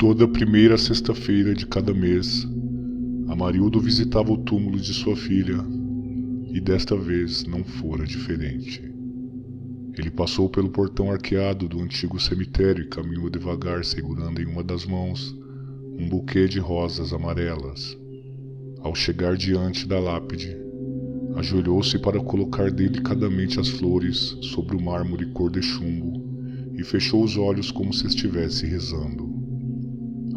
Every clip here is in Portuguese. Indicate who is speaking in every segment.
Speaker 1: Toda primeira sexta-feira de cada mês, Amarildo visitava o túmulo de sua filha, e desta vez não fora diferente. Ele passou pelo portão arqueado do antigo cemitério e caminhou devagar, segurando em uma das mãos um buquê de rosas amarelas. Ao chegar diante da lápide, ajoelhou-se para colocar delicadamente as flores sobre o mármore cor de chumbo e fechou os olhos como se estivesse rezando.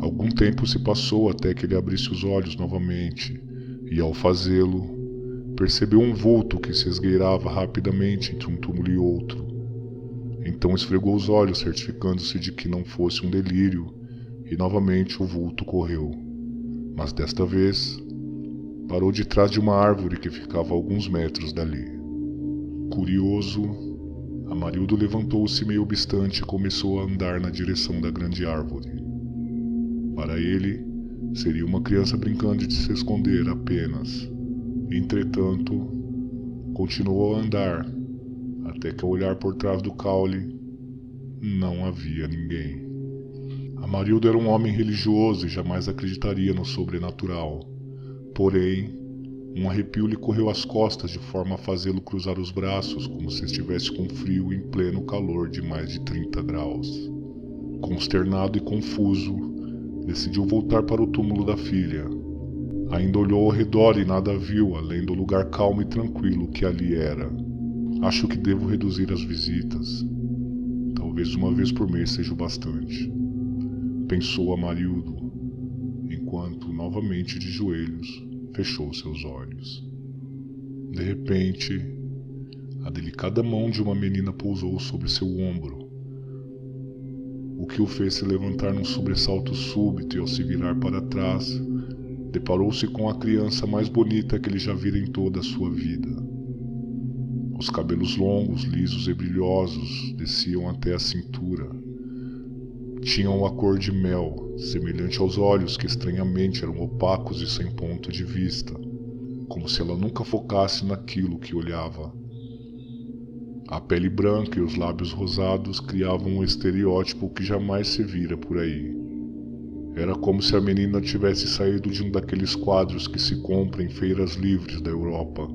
Speaker 1: Algum tempo se passou até que ele abrisse os olhos novamente, e ao fazê-lo, percebeu um vulto que se esgueirava rapidamente entre um túmulo e outro. Então esfregou os olhos, certificando-se de que não fosse um delírio, e novamente o vulto correu. Mas desta vez, parou de trás de uma árvore que ficava a alguns metros dali. Curioso, Amarildo levantou-se meio obstante e começou a andar na direção da grande árvore. Para ele, seria uma criança brincando de se esconder apenas. Entretanto, continuou a andar, até que ao olhar por trás do caule, não havia ninguém. Amarildo era um homem religioso e jamais acreditaria no sobrenatural. Porém, um arrepio lhe correu às costas de forma a fazê-lo cruzar os braços como se estivesse com frio em pleno calor de mais de 30 graus. Consternado e confuso, decidiu voltar para o túmulo da filha. Ainda olhou ao redor e nada viu, além do lugar calmo e tranquilo que ali era. Acho que devo reduzir as visitas. Talvez uma vez por mês seja o bastante, pensou Amarildo, enquanto, novamente de joelhos, fechou seus olhos. De repente, a delicada mão de uma menina pousou sobre seu ombro, o que o fez se levantar num sobressalto súbito e, ao se virar para trás, deparou-se com a criança mais bonita que ele já vira em toda a sua vida. Os cabelos longos, lisos e brilhosos desciam até a cintura. Tinham a cor de mel, semelhante aos olhos que estranhamente eram opacos e sem ponto de vista, como se ela nunca focasse naquilo que olhava. A pele branca e os lábios rosados criavam um estereótipo que jamais se vira por aí. Era como se a menina tivesse saído de um daqueles quadros que se compra em feiras livres da Europa.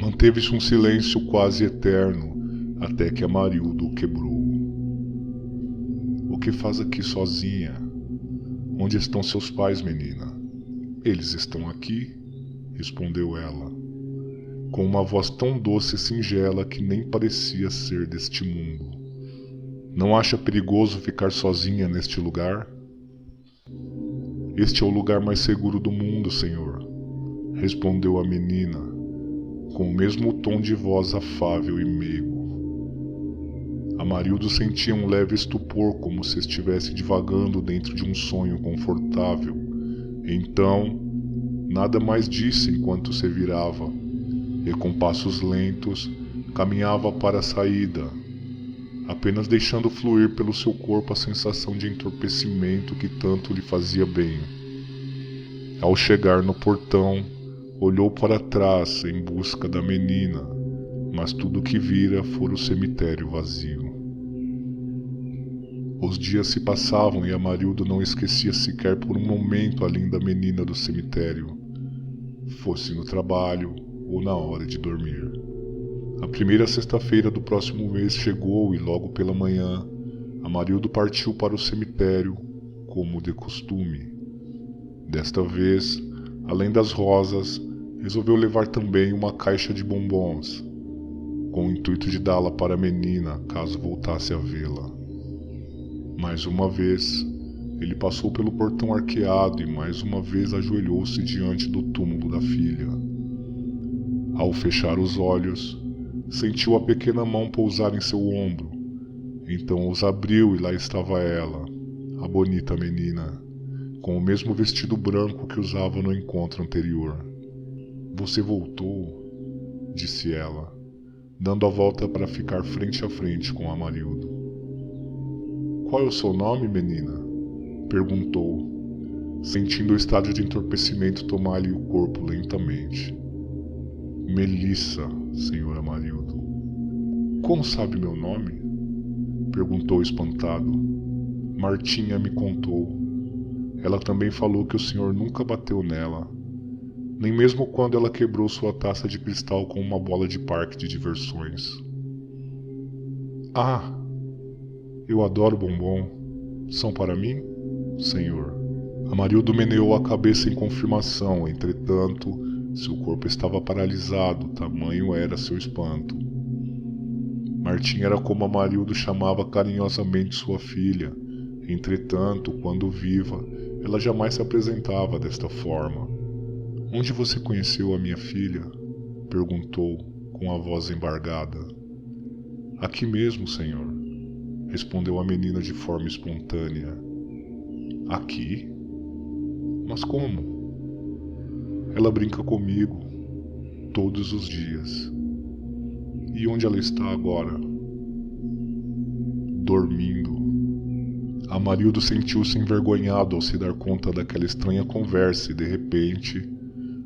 Speaker 1: Manteve-se um silêncio quase eterno, até que Amarildo o quebrou. O que faz aqui sozinha? Onde estão seus pais, menina? Eles estão aqui, respondeu ela, com uma voz tão doce e singela que nem parecia ser deste mundo. Não acha perigoso ficar sozinha neste lugar? Este é o lugar mais seguro do mundo, senhor, respondeu a menina, com o mesmo tom de voz afável e meigo. Amarildo sentia um leve estupor, como se estivesse divagando dentro de um sonho confortável. Então, nada mais disse enquanto se virava, e com passos lentos, caminhava para a saída, apenas deixando fluir pelo seu corpo a sensação de entorpecimento que tanto lhe fazia bem. Ao chegar no portão, olhou para trás em busca da menina, mas tudo o que vira fora o cemitério vazio. Os dias se passavam e Amarildo não esquecia sequer por um momento a linda menina do cemitério, fosse no trabalho ou na hora de dormir. A primeira sexta-feira do próximo mês chegou e logo pela manhã, Amarildo partiu para o cemitério, como de costume. Desta vez, além das rosas, resolveu levar também uma caixa de bombons, com o intuito de dá-la para a menina caso voltasse a vê-la. Mais uma vez, ele passou pelo portão arqueado e mais uma vez ajoelhou-se diante do túmulo da filha. Ao fechar os olhos, sentiu a pequena mão pousar em seu ombro. Então os abriu e lá estava ela, a bonita menina, com o mesmo vestido branco que usava no encontro anterior. Você voltou, disse ela, dando a volta para ficar frente a frente com Amarildo. Qual é o seu nome, menina? Perguntou, sentindo o estado de entorpecimento tomar-lhe o corpo lentamente. Melissa, senhor Amarildo. Como sabe meu nome? Perguntou espantado. Martinha me contou. Ela também falou que o senhor nunca bateu nela, nem mesmo quando ela quebrou sua taça de cristal com uma bola de parque de diversões. Ah, eu adoro bombom. São para mim, senhor? Amarildo meneou a cabeça em confirmação, entretanto, seu corpo estava paralisado, tamanho era seu espanto. Martim era como Amarildo chamava carinhosamente sua filha. Entretanto, quando viva, ela jamais se apresentava desta forma. Onde você conheceu a minha filha? Perguntou, com a voz embargada. Aqui mesmo, senhor, respondeu a menina de forma espontânea. Aqui? Mas como? Ela brinca comigo todos os dias. E onde ela está agora? Dormindo. Amarildo sentiu-se envergonhado ao se dar conta daquela estranha conversa e, de repente,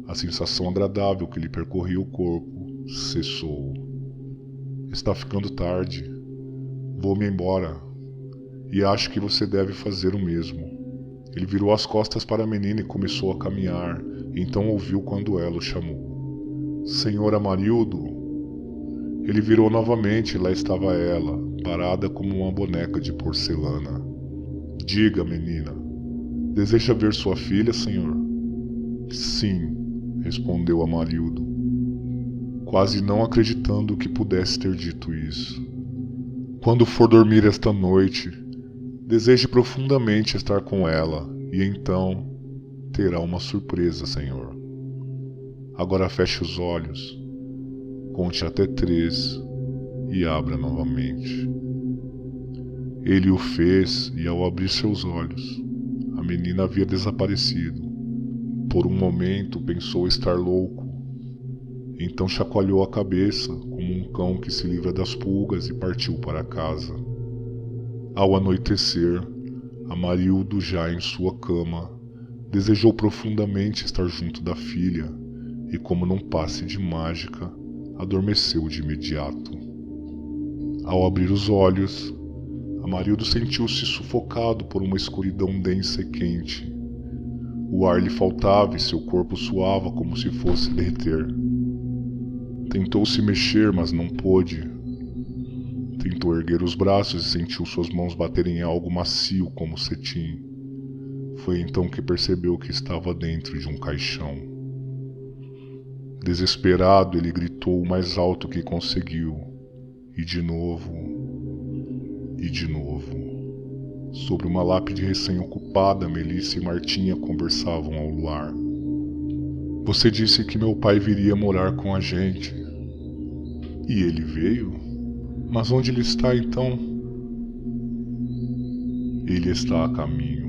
Speaker 1: a sensação agradável que lhe percorria o corpo cessou. Está ficando tarde. Vou-me embora. E acho que você deve fazer o mesmo. Ele virou as costas para a menina e começou a caminhar. Então ouviu quando ela o chamou. Senhor Amarildo? Ele virou novamente e lá estava ela, parada como uma boneca de porcelana. Diga, menina. Deseja ver sua filha, senhor? Sim, respondeu Amarildo, quase não acreditando que pudesse ter dito isso. Quando for dormir esta noite, deseje profundamente estar com ela, e então terá uma surpresa, senhor. Agora feche os olhos, conte até 3 e abra novamente. Ele o fez e, ao abrir seus olhos, a menina havia desaparecido. Por um momento pensou estar louco. Então chacoalhou a cabeça, como um cão que se livra das pulgas, e partiu para casa. Ao anoitecer, Amarildo, já em sua cama, desejou profundamente estar junto da filha e, como num passe de mágica, adormeceu de imediato. Ao abrir os olhos, Amarildo sentiu-se sufocado por uma escuridão densa e quente. O ar lhe faltava e seu corpo suava como se fosse derreter. Tentou se mexer, mas não pôde. Tentou erguer os braços e sentiu suas mãos baterem em algo macio como cetim. Foi então que percebeu que estava dentro de um caixão. Desesperado, ele gritou o mais alto que conseguiu. E de novo. E de novo. Sobre uma lápide recém-ocupada, Melissa e Martinha conversavam ao luar. Você disse que meu pai viria morar com a gente. E ele veio? Mas onde ele está então? Ele está a caminho.